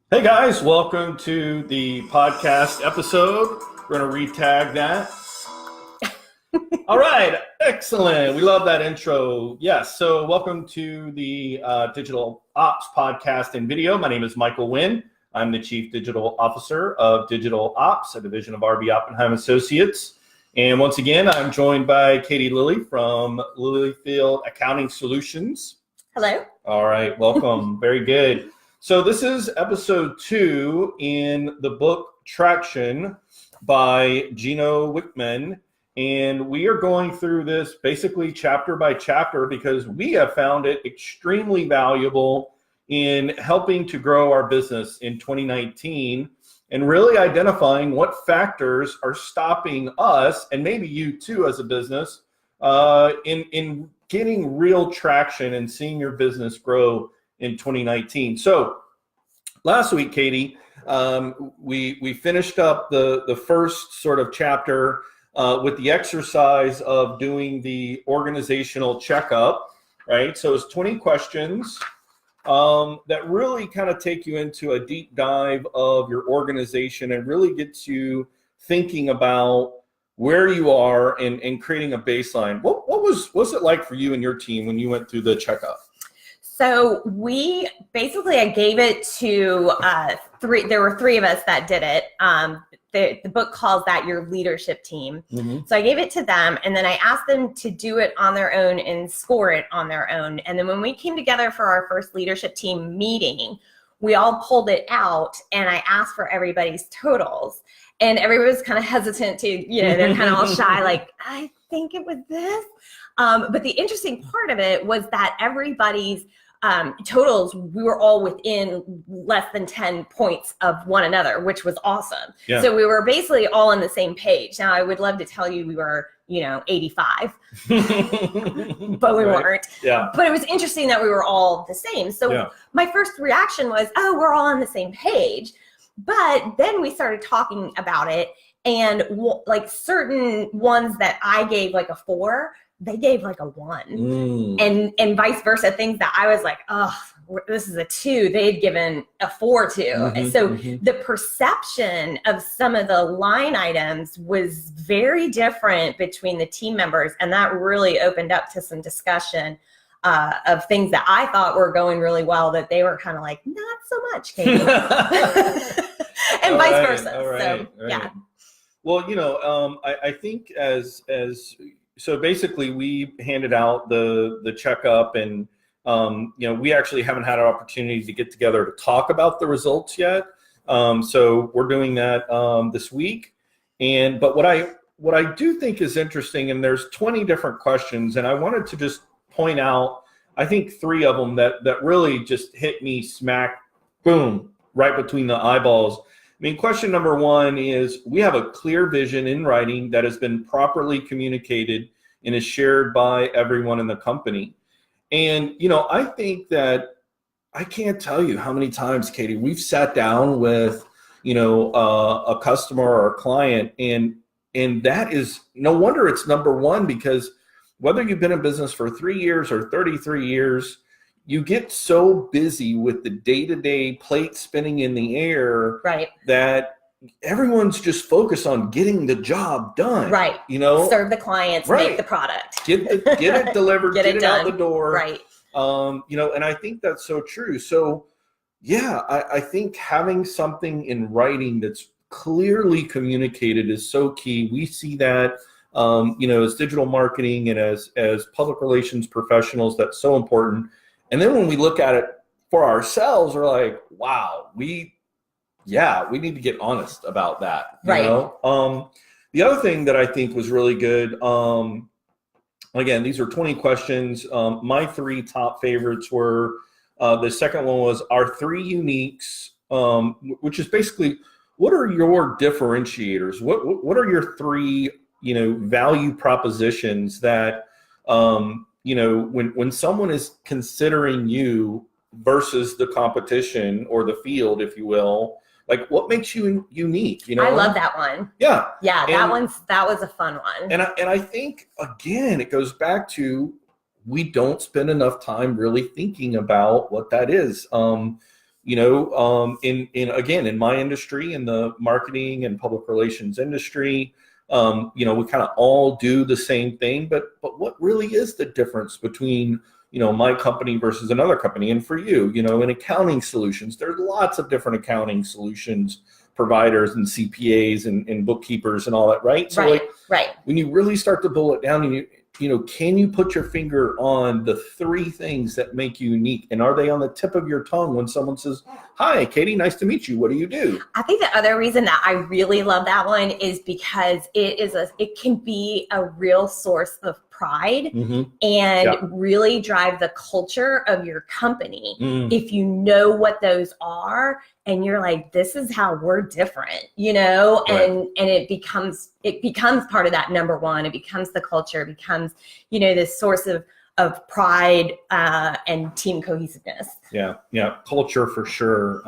Hey guys, welcome to the podcast episode. We're going to re-tag that. All right, excellent. We love that intro. Yes, so welcome to the Digital Ops podcast and video. My name is Michael Winn. I'm the Chief Digital Officer of Digital Ops, a division of RB Oppenheim Associates. And once again, I'm joined by Katie Lilly from Lillyfield Accounting Solutions. Hello. All right, welcome. Very good. So this is episode 2 in the book Traction by Gino Wickman. And we are going through this basically chapter by chapter because we have found it extremely valuable in helping to grow our business in 2019 and really identifying what factors are stopping us, and maybe you too as a business, in getting real traction and seeing your business grow in 2019. So last week, Katie, we finished up the first sort of chapter with the exercise of doing the organizational checkup, right? So it's 20 questions that really kind of take you into a deep dive of your organization and really gets you thinking about where you are and creating a baseline. What was it like for you and your team when you went through the checkup? So I gave it to there were 3 of us that did it. The book calls that your leadership team. Mm-hmm. So I gave it to them, and then I asked them to do it on their own and score it on their own. And then when we came together for our first leadership team meeting, we all pulled it out, and I asked for everybody's totals. And everybody was kind of hesitant to, they're kind of all shy, like, I think it was this. But the interesting part of it was that everybody's totals, we were all within less than 10 points of one another, which was awesome. Yeah. So we were basically all on the same page. Now, I would love to tell you we were, 85, but we weren't. Yeah. But it was interesting that we were all the same. So my first reaction was, oh, we're all on the same page. But then we started talking about it, and like certain ones that I gave like a 4, they gave like a 1, and vice versa. Things that I was like, oh, this is a 2, they'd given a 4 to. And so the perception of some of the line items was very different between the team members, and that really opened up to some discussion of things that I thought were going really well that they were kind of like, not so much, Katie. And all vice versa. All right. Yeah. Well, I think so basically we handed out the checkup, and we actually haven't had an opportunity to get together to talk about the results yet. So we're doing that this week. But what I do think is interesting, and there's 20 different questions, and I wanted to just point out, I think 3 of them that really just hit me smack, boom, right between the eyeballs. I mean, question number 1 is, we have a clear vision in writing that has been properly communicated and is shared by everyone in the company. And, I think that I can't tell you how many times, Katie, we've sat down with, a customer or a client, and that is, no wonder it's number 1, because whether you've been in business for 3 years or 33 years, you get so busy with the day-to-day plate spinning in the air, right, that everyone's just focused on getting the job done. Right. Serve the clients, right, make the product. Get it delivered, get it done, out the door. Right. And I think that's so true. So yeah, I think having something in writing that's clearly communicated is so key. We see that as digital marketing and as public relations professionals, that's so important. And then when we look at it for ourselves, we're like, wow, we need to get honest about that. Right. The other thing that I think was really good, again, these are 20 questions. My 3 top favorites were, the second one was our 3 uniques, which is basically, what are your differentiators? What are your 3, value propositions that, when someone is considering you versus the competition or the field, if you will, like, what makes you unique? I love that one. Yeah. Yeah. That was a fun one. And I think, again, it goes back to, we don't spend enough time really thinking about what that is. in my industry, in the marketing and public relations industry, we kind of all do the same thing, but what really is the difference between, my company versus another company? And for you, in accounting solutions, there's lots of different accounting solutions providers and CPAs and bookkeepers and all that, right? So right. When you really start to boil it down, and can you put your finger on the 3 things that make you unique? And are they on the tip of your tongue when someone says, "Hi, Katie, nice to meet you. What do you do?" I think the other reason that I really love that one is because it can be a real source of pride and really drive the culture of your company. If you know what those are and you're like, this is how we're different, and it becomes part of that number one. It becomes the culture, it becomes, this source of pride and team cohesiveness. Yeah. Culture for sure.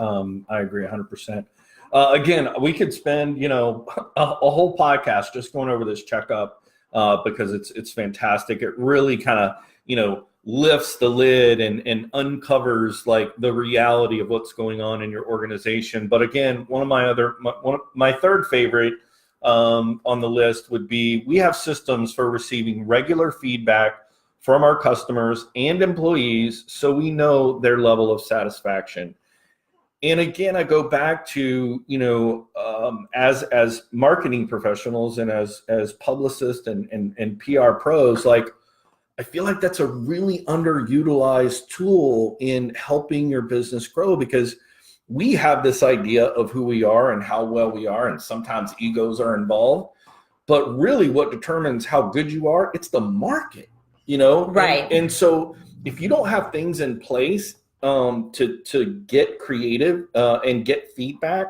I agree 100%. Again, we could spend, a whole podcast just going over this checkup because it's fantastic. It really kind of, lifts the lid and uncovers like the reality of what's going on in your organization. But again, one of my third favorite on the list would be, we have systems for receiving regular feedback from our customers and employees so we know their level of satisfaction. And again, I go back to, as marketing professionals and as publicists and PR pros, like, I feel like that's a really underutilized tool in helping your business grow, because we have this idea of who we are and how well we are, and sometimes egos are involved. But really what determines how good you are, it's the market, Right. And so if you don't have things in place to get creative and get feedback,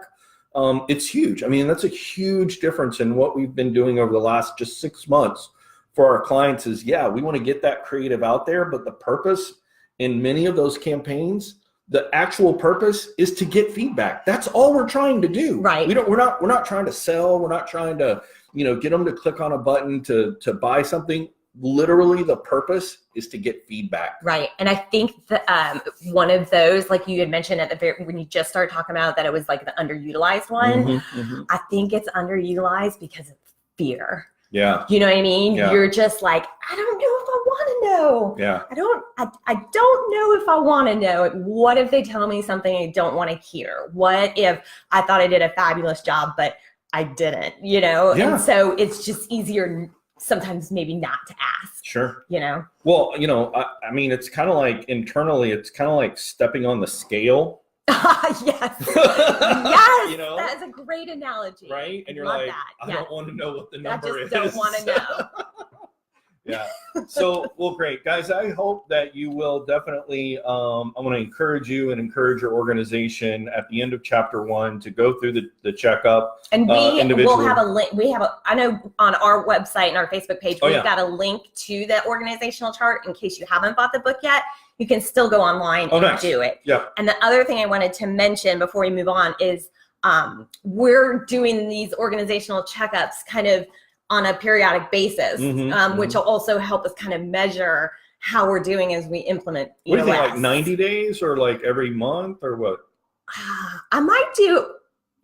it's huge. I mean, that's a huge difference in what we've been doing over the last just 6 months for our clients is, we want to get that creative out there, but the purpose in many of those campaigns, the actual purpose is to get feedback. That's all we're trying to do. Right. We're not trying to sell. We're not trying to, get them to click on a button to buy something. Literally the purpose is to get feedback. Right. And I think that one of those, like you had mentioned at the very, when you just started talking about that, it was like the underutilized one. I think it's underutilized because of fear. Yeah. You know what I mean? Yeah. You're just like, I don't know if I want to know. Yeah. I don't know if I want to know. What if they tell me something I don't want to hear? What if I thought I did a fabulous job, but I didn't, Yeah. And so it's just easier sometimes maybe not to ask. Sure. Well, I mean, it's kind of like internally, it's kind of like stepping on the scale. Yes. Yes. That's a great analogy. Right? And you're Love like, that. I don't want to know what the number is. I just don't want to know. Yeah. So, well, great. Guys, I hope that you will definitely, I want to encourage you and encourage your organization at the end of chapter 1 to go through the checkup. And we'll have a link. I know on our website and our Facebook page, we've got a link to the organizational chart in case you haven't bought the book yet. You can still go online and do it. Yeah. And the other thing I wanted to mention before we move on is we're doing these organizational checkups kind of on a periodic basis, which will also help us kind of measure how we're doing as we implement EOS. What do you think, like 90 days or like every month or what? I might do,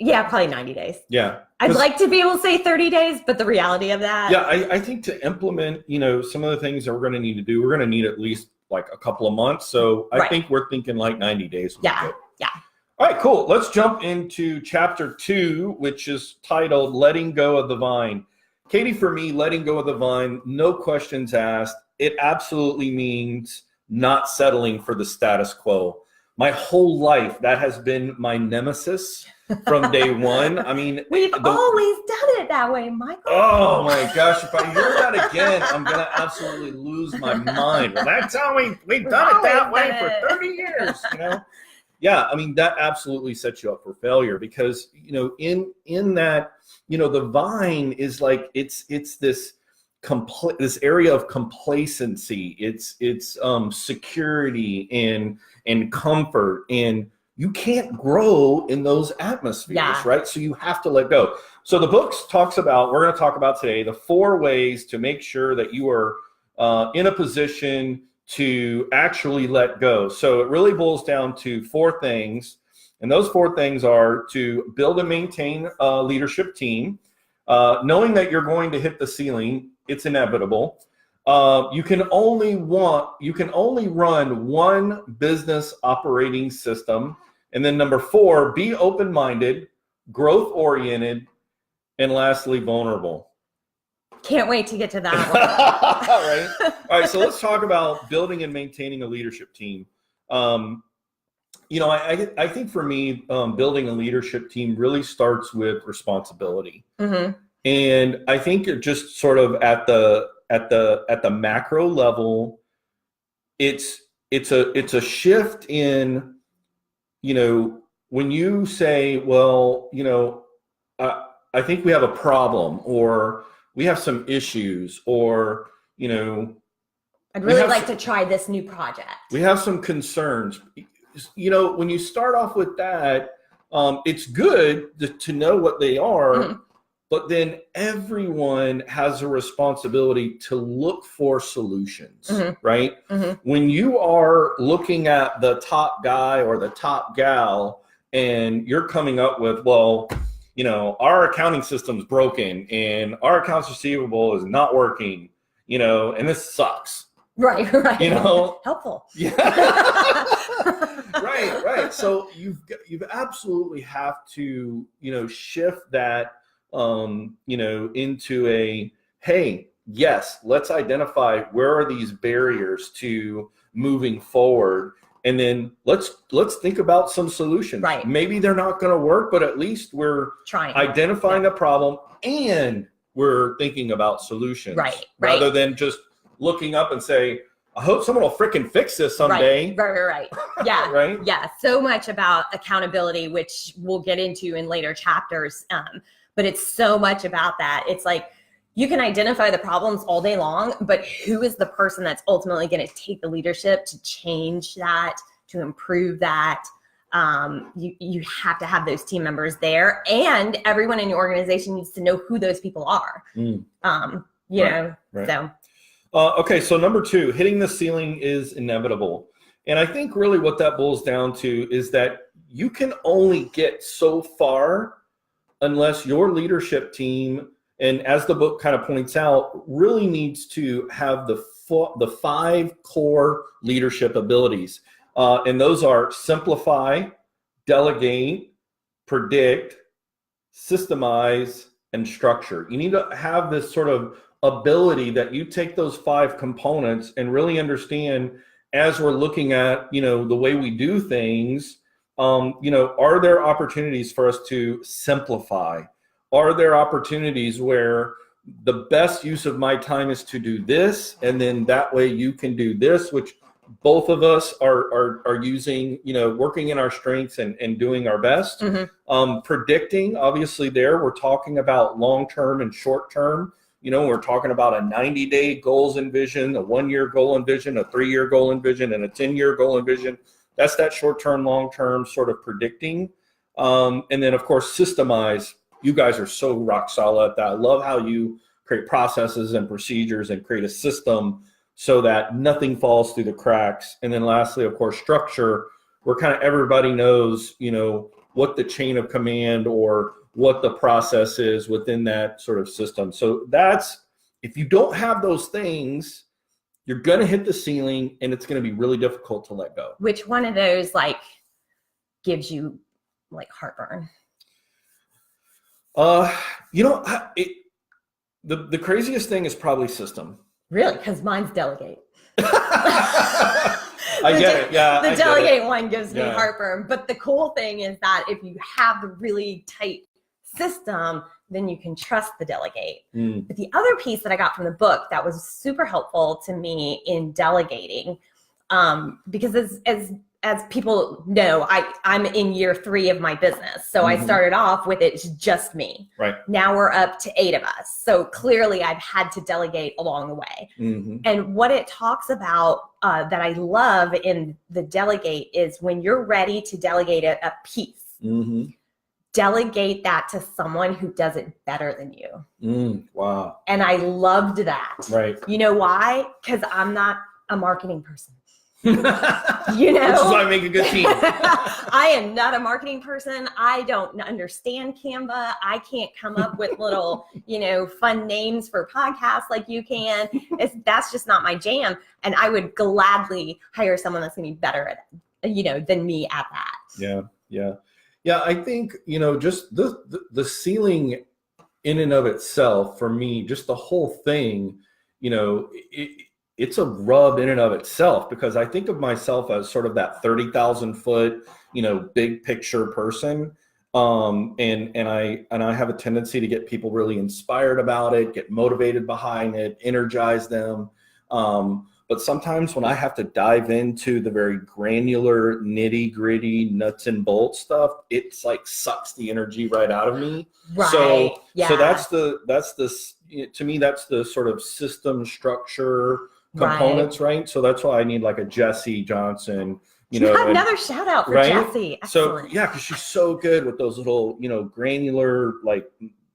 probably 90 days. Yeah. I'd like to be able to say 30 days, but the reality of that. Yeah, I think to implement, some of the things that we're going to need to do, we're going to need at least like a couple of months. So I think we're thinking like 90 days. Yeah. All right, cool. Let's jump into chapter 2, which is titled Letting Go of the Vine. Katie, for me, letting go of the vine, no questions asked. It absolutely means not settling for the status quo. My whole life, that has been my nemesis from day one. I mean, we've always done it that way, Michael. Oh my gosh, if I hear that again, I'm going to absolutely lose my mind. Well, that's how we've done it that way for 30 years, Yeah, I mean, that absolutely sets you up for failure because, in that, the vine is like, it's this this area of complacency. It's security and comfort, and you can't grow in those atmospheres, right? So you have to let go. So the book we're going to talk about today, the 4 ways to make sure that you are in a position to actually let go. So it really boils down to 4 things. And those 4 things are to build and maintain a leadership team, knowing that you're going to hit the ceiling. It's inevitable. You can only run one business operating system. And then number 4, be open-minded, growth-oriented, and lastly, vulnerable. Can't wait to get to that one. Right. All right. So let's talk about building and maintaining a leadership team. I think for me, building a leadership team really starts with responsibility. Mm-hmm. And I think it just sort of at the macro level, it's a shift in, when you say, well, I think we have a problem, or we have some issues, or, I'd really like to try this new project. We have some concerns. When you start off with that, it's good to know what they are, mm-hmm. but then everyone has a responsibility to look for solutions, mm-hmm. right? Mm-hmm. When you are looking at the top guy or the top gal, and you're coming up with, well, our accounting system's broken and our accounts receivable is not working, and this sucks. Right. Helpful. Yeah. Right. So you've absolutely have to, shift that, into a, hey, yes, let's identify where are these barriers to moving forward. And then let's think about some solutions. Right. Maybe they're not going to work, but at least we're identifying the problem and we're thinking about solutions. Right. Rather than just looking up and say, I hope someone will fricking fix this someday. Right. Yeah. Right. Yeah. So much about accountability, which we'll get into in later chapters. But it's so much about that. It's like, you can identify the problems all day long, but who is the person that's ultimately going to take the leadership to change that, to improve that? You have to have those team members there, and everyone in your organization needs to know who those people are. Right. So. Okay, so number 2, hitting the ceiling is inevitable. And I think really what that boils down to is that you can only get so far unless your leadership team, and as the book kind of points out, really needs to have the 5 core leadership abilities. And those are simplify, delegate, predict, systemize, and structure. You need to have this sort of ability that you take those 5 components and really understand, as we're looking at, the way we do things, are there opportunities for us to simplify? Are there opportunities where the best use of my time is to do this, and then that way you can do this, which both of us are using, working in our strengths and doing our best. Mm-hmm. Predicting, obviously there we're talking about long-term and short-term. We're talking about a 90-day goals and vision, a 1-year goal and vision, a 3-year goal and vision, and a 10-year goal and vision. That's that short-term, long-term sort of predicting. And then, of course, systemize. You guys are so rock solid at that. I love how you create processes and procedures and create a system so that nothing falls through the cracks. And then lastly, of course, structure, where kind of everybody knows, what the chain of command or what the process is within that sort of system. So if you don't have those things, you're going to hit the ceiling and it's going to be really difficult to let go. Which one of those gives you heartburn? The craziest thing is probably system. Really? Because mine's delegate. I get it. Yeah. The delegate one gives me heartburn. But the cool thing is that if you have the really tight system, then you can trust the delegate. But the other piece that I got from the book that was super helpful to me in delegating, because as people know, I'm in year 3 of my business. So I started off with it's just me. Right. Now we're up to 8 of us. So clearly I've had to delegate along the way. Mm-hmm. And what it talks about that I love in the delegate is when you're ready to delegate a piece, delegate that to someone who does it better than you. Wow. And I loved that. Right. You know why? Because I'm not a marketing person. You know, which is why I make a good team. I am not a marketing person. I don't understand Canva. I can't come up with little, fun names for podcasts like you can. That's just not my jam. And I would gladly hire someone that's going to be better at it, than me at that. Yeah. I think, just the ceiling in and of itself, for me, just the whole thing, it's a rub in and of itself, because I think of myself as sort of that 30,000 foot, big picture person. And I have a tendency to get people really inspired about it, get motivated behind it, energize them. But sometimes when I have to dive into the very granular, nitty gritty, nuts and bolts stuff, it's like sucks the energy right out of me. Right. So that's to me, that's the sort of system structure components, right? So that's why I need like a Jessie Johnson, another shout out for Jessie. So yeah, because she's so good with those little, granular, like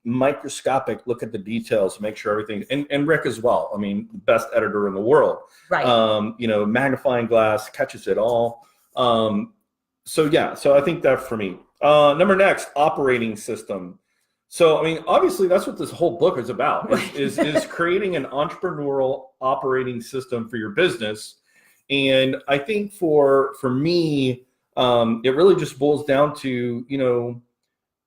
microscopic look at the details, make sure everything, and Rick as well. I mean, best editor in the world. Right. Magnifying glass catches it all. So I think that for me. Next, operating system. So, I mean, obviously that's what this whole book is about, is creating an entrepreneurial operating system for your business. And I think for me, it really just boils down to,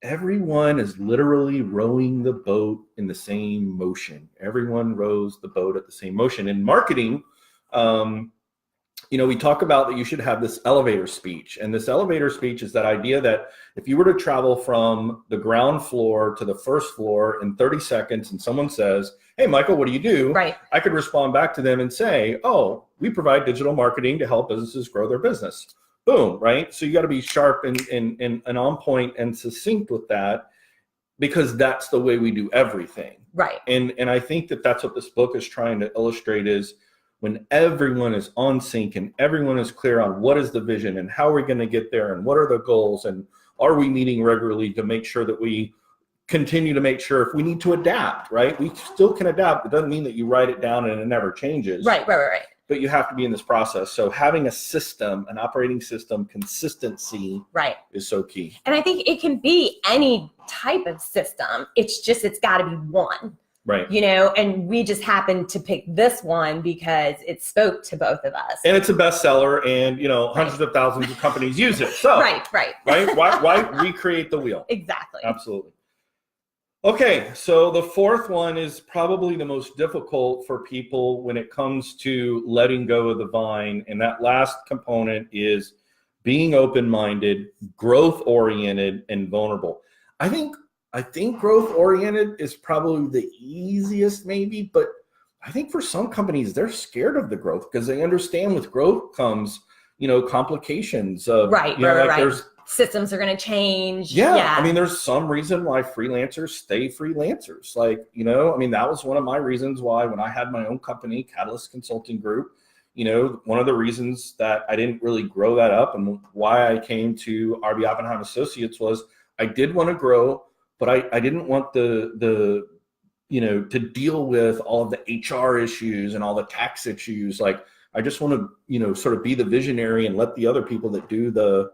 everyone is literally rowing the boat in the same motion. Everyone rows the boat at the same motion. In marketing, we talk about that you should have this elevator speech. And this elevator speech is that idea that if you were to travel from the ground floor to the first floor in 30 seconds and someone says, "Hey, Michael, what do you do?" Right. I could respond back to them and say, "Oh, we provide digital marketing to help businesses grow their business." Boom, right? So you got to be sharp and on point and succinct with that, because that's the way we do everything. Right. And I think that that's what this book is trying to illustrate, is when everyone is on sync and everyone is clear on what is the vision and how are we going to get there and what are the goals and are we meeting regularly to make sure that we continue to make sure if we need to adapt, right? We still can adapt. It doesn't mean that you write it down and it never changes. Right. But you have to be in this process. So having a system, an operating system, consistency is so key. And I think it can be any type of system. It's got to be one. Right. And we just happened to pick this one because it spoke to both of us. And it's a bestseller, and hundreds of thousands of companies use it. So right. Why recreate the wheel? Exactly. Absolutely. Okay, so the fourth one is probably the most difficult for people when it comes to letting go of the vine. And that last component is being open-minded, growth-oriented, and vulnerable. I think growth-oriented is probably the easiest maybe, but I think for some companies, they're scared of the growth because they understand with growth comes, complications of, right. There's systems are going to change. Yeah. I mean, there's some reason why freelancers stay freelancers. Like, that was one of my reasons why when I had my own company, Catalyst Consulting Group, one of the reasons that I didn't really grow that up and why I came to RB Oppenheim Associates was I did want to grow, but I didn't want the to deal with all of the HR issues and all the tax issues. Like, I just want to, sort of be the visionary and let the other people that do the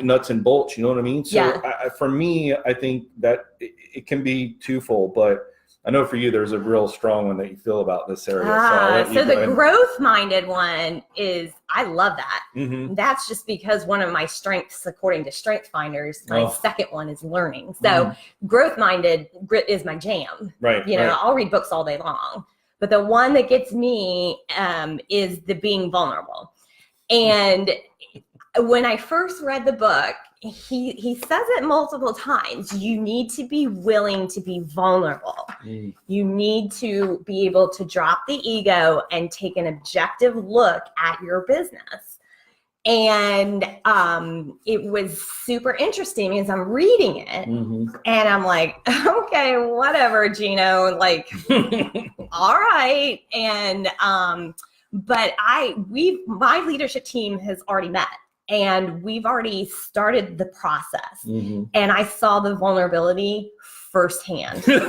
nuts and bolts, you know what I mean? So for me, I think that it can be twofold, but I know for you, there's a real strong one that you feel about this area. So the growth-minded one is, I love that. Mm-hmm. That's just because one of my strengths, according to Strength Finders, my second one is learning. So growth-minded is my jam. Right. I'll read books all day long, but the one that gets me is the being vulnerable. And when I first read the book, he says it multiple times. You need to be willing to be vulnerable. You need to be able to drop the ego and take an objective look at your business. And it was super interesting because I'm reading it and I'm like, okay, whatever, Gino, like, all right. And, but my leadership team has already met. And we've already started the process. And I saw the vulnerability firsthand. It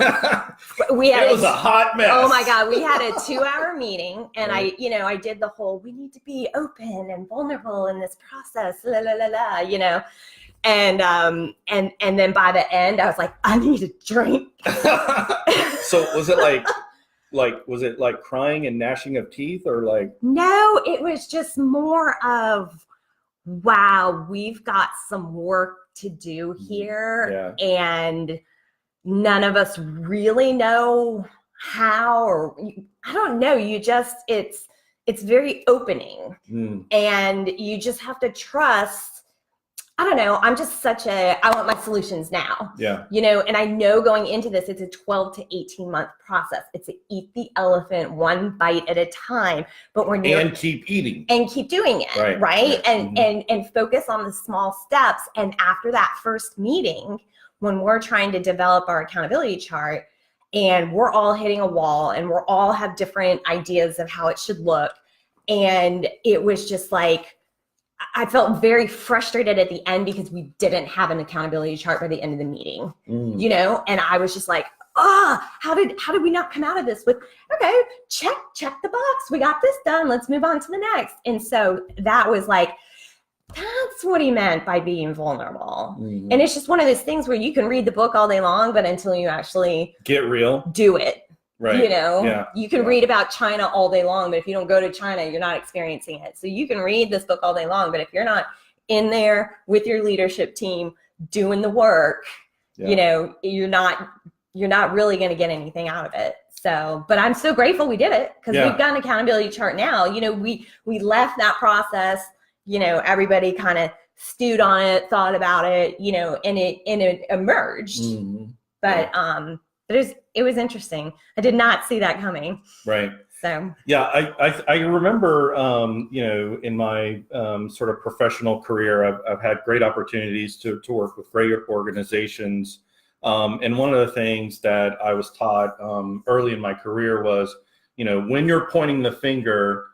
was a hot mess. Oh my God. We had a 2-hour meeting, and I did the whole, we need to be open and vulnerable in this process, la, la, la, la, and then by the end I was like, I need a drink. So was it was it like crying and gnashing of teeth, or like? No, it was just more of, wow, we've got some work to do here, and none of us really know how, or I don't know. It's very opening, and you just have to trust. I don't know. I'm just I want my solutions now. Yeah. And I know going into this, it's a 12 to 18 month process. It's a eat the elephant one bite at a time, but and keep eating and keep doing it. Right. And focus on the small steps. And after that first meeting, when we're trying to develop our accountability chart and we're all hitting a wall and we're all have different ideas of how it should look. And it was just like, I felt very frustrated at the end because we didn't have an accountability chart by the end of the meeting, and I was just like, how did we not come out of this with, okay, check the box. We got this done. Let's move on to the next. And so that was like, that's what he meant by being vulnerable. And it's just one of those things where you can read the book all day long, but until you actually get real, do it. Right. You can read about China all day long, but if you don't go to China, you're not experiencing it. So you can read this book all day long, but if you're not in there with your leadership team doing the work, you're not really going to get anything out of it. So, but I'm so grateful we did it, because we've got an accountability chart now. We left that process, everybody kind of stewed on it, thought about it, and it emerged. But it was interesting. I did not see that coming. Right. So yeah, I remember in my sort of professional career, I've had great opportunities to work with great organizations. And one of the things that I was taught early in my career was, when you're pointing the finger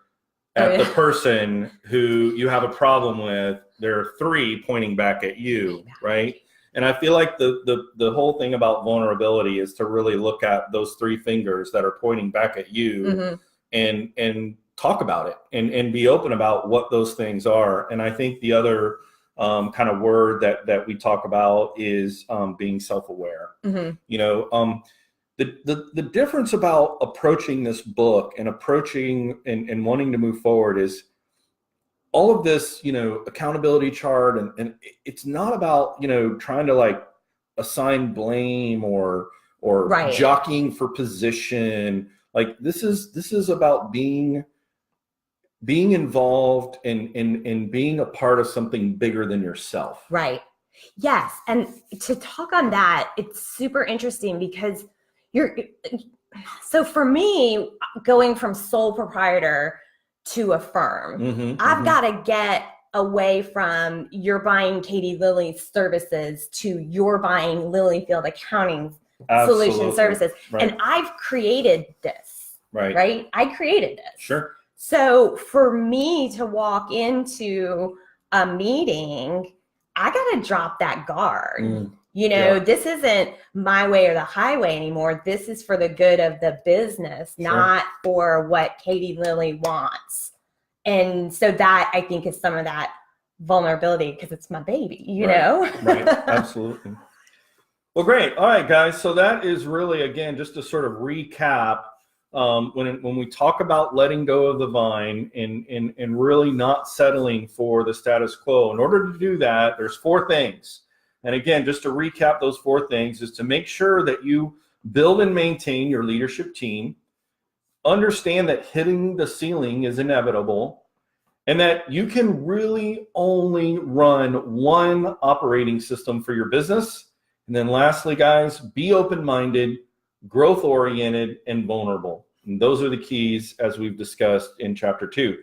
at the person who you have a problem with, there are 3 pointing back at you, right? And I feel like the whole thing about vulnerability is to really look at those 3 fingers that are pointing back at you, and talk about it and be open about what those things are. And I think the other kind of word that we talk about is being self-aware. The difference about approaching this book and approaching and wanting to move forward is all of this, accountability chart, and it's not about, trying to like assign blame or jockeying for position. Like this is about being involved and being a part of something bigger than yourself. Right. Yes. And to talk on that, it's super interesting because so for me, going from sole proprietor to a firm, I've got to get away from you're buying Katie Lilly's services to you're buying Lillyfield Accounting Solutions services. Right. And I've created this, right? I created this. Sure. So for me to walk into a meeting, I got to drop that guard. This isn't my way or the highway anymore. This is for the good of the business, not for what Katie Lilly wants. And so that, I think, is some of that vulnerability, because it's my baby, you know? Right, absolutely. Well, great. All right, guys. So that is really, again, just to sort of recap, when we talk about letting go of the vine and really not settling for the status quo, in order to do that, there's 4 things. And again, just to recap those 4 things is to make sure that you build and maintain your leadership team, understand that hitting the ceiling is inevitable, and that you can really only run one operating system for your business. And then lastly, guys, be open-minded, growth-oriented, and vulnerable. And those are the keys as we've discussed in Chapter 2.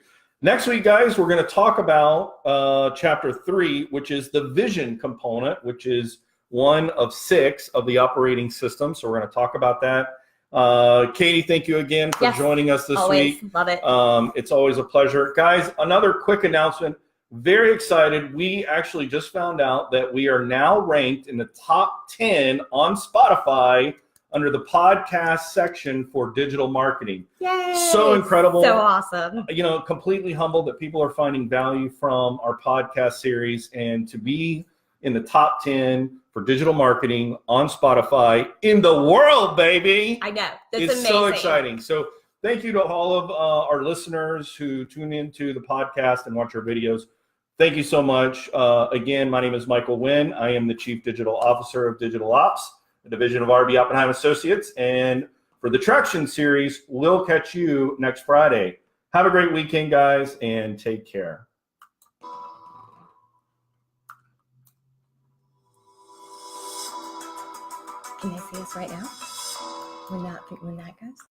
Next week, guys, we're going to talk about Chapter 3, which is the vision component, which is one of 6 of the operating system. So we're going to talk about that. Katie, thank you again for joining us this week. Love it. It's always a pleasure. Guys, another quick announcement. very excited. We actually just found out that we are now ranked in the top 10 on Spotify under the podcast section for digital marketing. Yay! So incredible. So awesome. You know, completely humbled that people are finding value from our podcast series, and to be in the top 10 for digital marketing on Spotify in the world, baby. I know. That's it's amazing. So exciting. So thank you to all of our listeners who tune into the podcast and watch our videos. Thank you so much. Again, my name is Michael Winn. I am the Chief Digital Officer of Digital Ops, a division of RB Oppenheim Associates. And for the Traction series, we'll catch you next Friday. Have a great weekend, guys, and take care. Can I see us right now? When that goes?